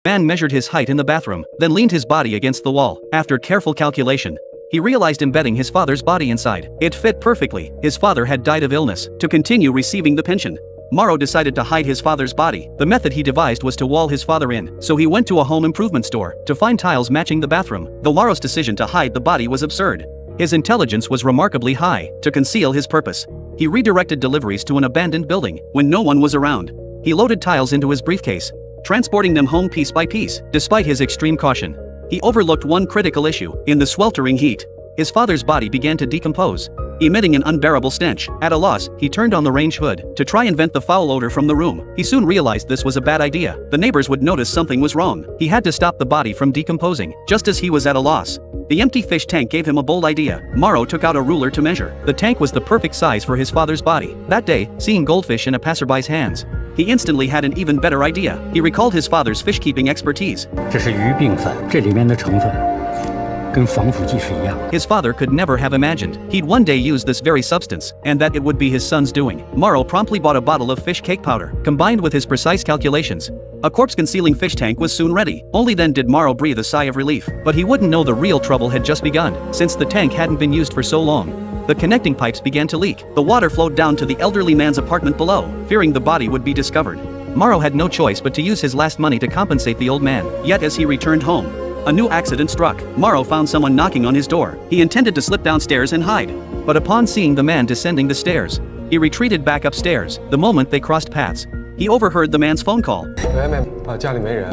Man measured his height in the bathroom, then leaned his body against the wall. After careful calculation, he realized embedding his father's body inside. It fit perfectly. His father had died of illness. To continue receiving the pension, Morrow decided to hide his father's body. The method he devised was to wall his father in, so he went to a home improvement store to find tiles matching the bathroom. Though Morrow's decision to hide the body was absurd, his intelligence was remarkably high. To conceal his purpose, he redirected deliveries to an abandoned building when no one was around. He loaded tiles into his briefcase, transporting them home piece by piece. Despite his extreme caution, he overlooked one critical issue. In the sweltering heat, his father's body began to decompose, emitting an unbearable stench. At a loss, he turned on the range hood to try and vent the foul odor from the room. He soon realized this was a bad idea. The neighbors would notice something was wrong. He had to stop the body from decomposing. Just as he was at a loss, the empty fish tank gave him a bold idea. Morrow took out a ruler to measure. The tank was the perfect size for his father's body. That day, seeing goldfish in a passerby's hands, he instantly had an even better idea. He recalled his father's fish-keeping expertise. 这是鱼病粉，这里面的成分跟防腐剂是一样。 His father could never have imagined he'd one day use this very substance, and that it would be his son's doing. Morrow promptly bought a bottle of fish cake powder. Combined with his precise calculations, a corpse-concealing fish tank was soon ready. Only then did Morrow breathe a sigh of relief. But he wouldn't know the real trouble had just begun, since the tank hadn't been used for so long. The connecting pipes began to leak. The water flowed down to the elderly man's apartment below, fearing the body would be discovered. Morrow had no choice but to use his last money to compensate the old man. Yet as he returned home, a new accident struck. Morrow found someone knocking on his door. He intended to slip downstairs and hide, but upon seeing the man descending the stairs, he retreated back upstairs. The moment they crossed paths, he overheard the man's phone call. 妹妹，家里没人，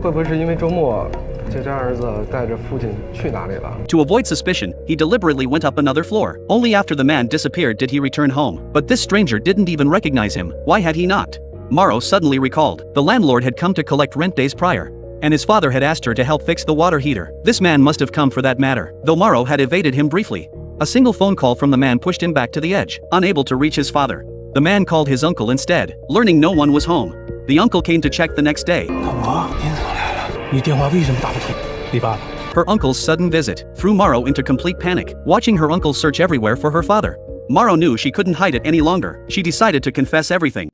会不会是因为周末这家儿子带着父亲去哪里了？ To avoid suspicion, he deliberately went up another floor. Only after the man disappeared did he return home. But this stranger didn't even recognize him. Why had he not? Morrow suddenly recalled. The landlord had come to collect rent days prior, and his father had asked her to help fix the water heater. This man must have come for that matter. Though Morrow had evaded him briefly, a single phone call from the man pushed him back to the edge. Unable to reach his father, the man called his uncle instead. Learning no one was home, the uncle came to check the next day. 老婆，您怎么来了？你电话为什么打不通？你爸爸。 Her uncle's sudden visit threw Morrow into complete panic. Watching her uncle search everywhere for her father, Morrow knew she couldn't hide it any longer. She decided to confess everything.